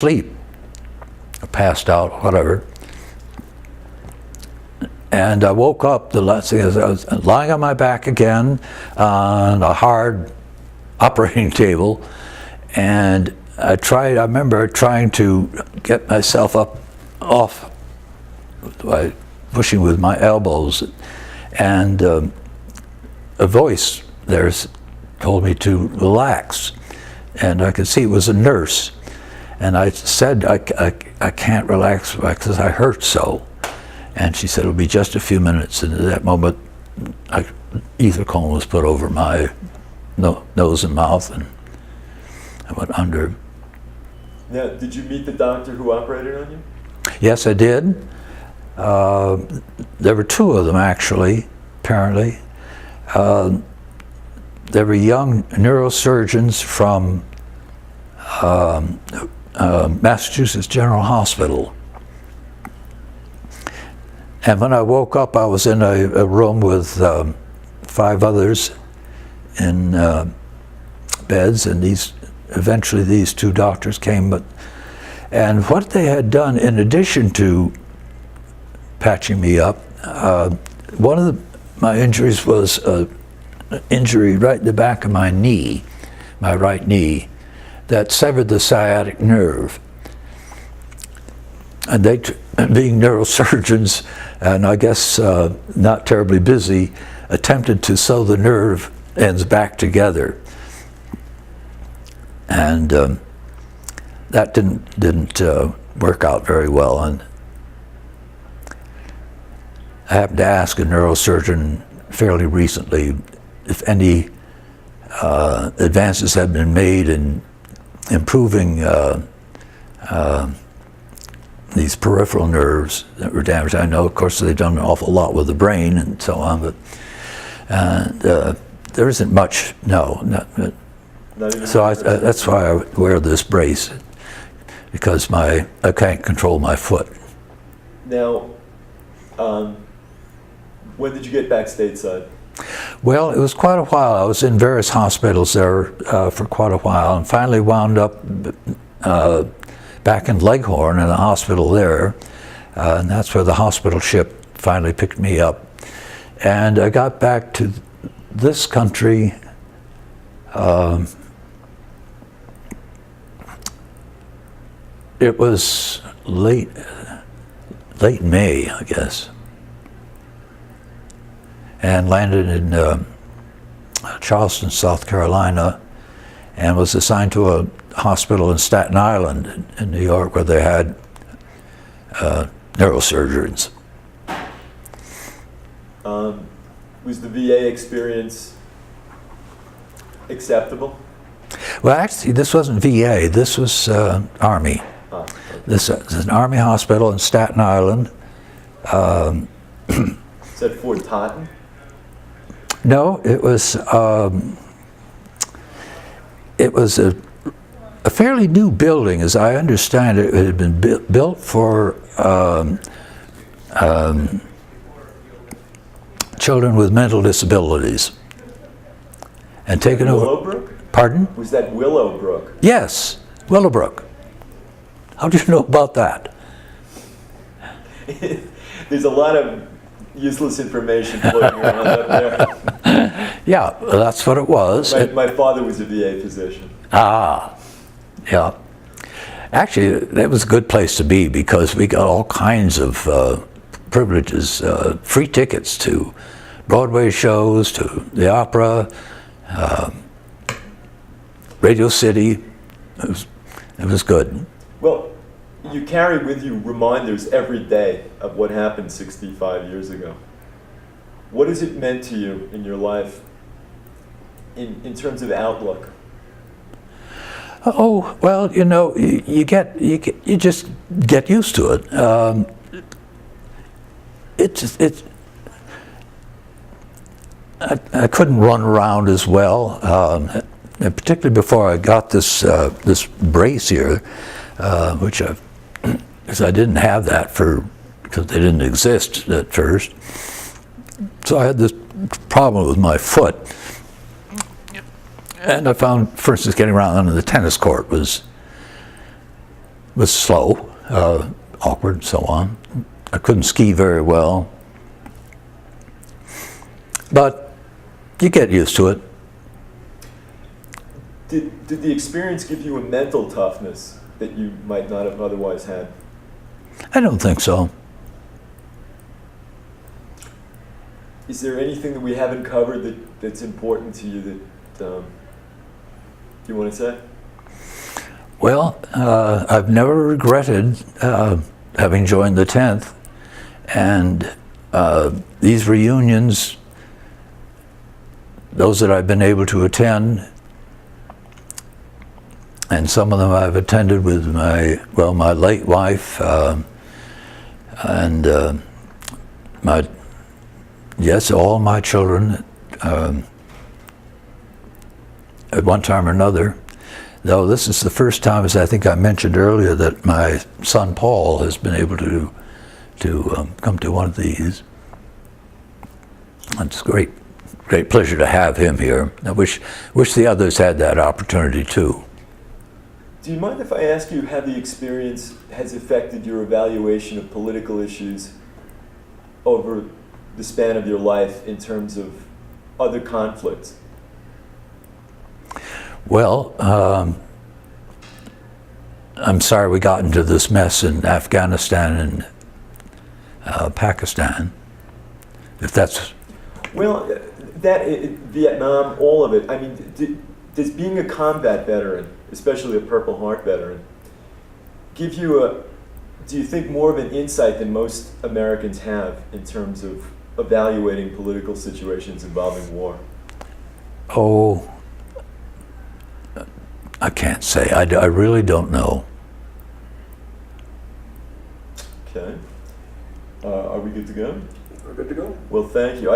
asleep, passed out, whatever. And I woke up, the last thing is I was lying on my back again on a hard operating table, and I remember trying to get myself up off by pushing with my elbows, and a voice there told me to relax, and I could see it was a nurse, and I said, I can't relax because I hurt so. And she said, it'll be just a few minutes. And at that moment, ether cone was put over my nose and mouth, and I went under. Now, did you meet the doctor who operated on you? Yes, I did. There were two of them, actually, apparently. There were young neurosurgeons from Massachusetts General Hospital. And when I woke up, I was in a room with 5 others in beds, and eventually these 2 doctors came. And what they had done, in addition to patching me up, one of my injuries was an injury right in the back of my knee, my right knee, that severed the sciatic nerve. And they, being neurosurgeons, and I guess not terribly busy, attempted to sew the nerve ends back together. And that didn't work out very well. And I happened to ask a neurosurgeon fairly recently if any advances had been made in improving these peripheral nerves that were damaged. I know, of course, they've done an awful lot with the brain and so on, but there isn't much, no. So that's why I wear this brace, because I can't control my foot. Now, when did you get back stateside? Well, it was quite a while. I was in various hospitals there for quite a while, and finally wound up back in Leghorn in a hospital there, and that's where the hospital ship finally picked me up. And I got back to this country it was late May, I guess, and landed in Charleston, South Carolina, and was assigned to a hospital in Staten Island in New York, where they had neurosurgeons. Was the VA experience acceptable? Well, actually, this wasn't VA. This was Army. Oh, okay. This is an Army hospital in Staten Island. Is that Fort Totten? No, it was a fairly new building, as I understand it. It had been built for children with mental disabilities, and taken over. Willowbrook? Pardon? Was that Willowbrook? Yes, Willowbrook. How do you know about that? There's a lot of useless information floating around up there. Yeah, well, that's what it was. My father was a VA physician. Ah, yeah. Actually, that was a good place to be, because we got all kinds of privileges, free tickets to Broadway shows, to the opera, Radio City. It was good. Well, you carry with you reminders every day of what happened 65 years ago. What has it meant to you in your life in terms of outlook? Oh, well, you know, you just get used to it. I couldn't run around as well, and particularly before I got this brace here, which because I didn't have that because they didn't exist at first. So I had this problem with my foot. And I found, for instance, getting around on the tennis court was was slow, awkward, and so on. I couldn't ski very well, but you get used to it. Did the experience give you a mental toughness that you might not have otherwise had? I don't think so. Is there anything that we haven't covered that's important to you that you want to say? Well, I've never regretted having joined the 10th, and these reunions, those that I've been able to attend, and some of them I've attended with my late wife, and all my children, at one time or another. Though this is the first time, as I think I mentioned earlier, that my son Paul has been able to come to one of these. It's a great pleasure to have him here. I wish the others had that opportunity too. Do you mind if I ask you how the experience has affected your evaluation of political issues over the span of your life in terms of other conflicts? Well, I'm sorry we got into this mess in Afghanistan and Pakistan, if that's... Well, Vietnam, all of it. I mean, does being a combat veteran, especially a Purple Heart veteran, give you do you think more of an insight than most Americans have in terms of evaluating political situations involving war? Oh, I can't say. I really don't know. Okay. Are we good to go? We're good to go. Well, thank you.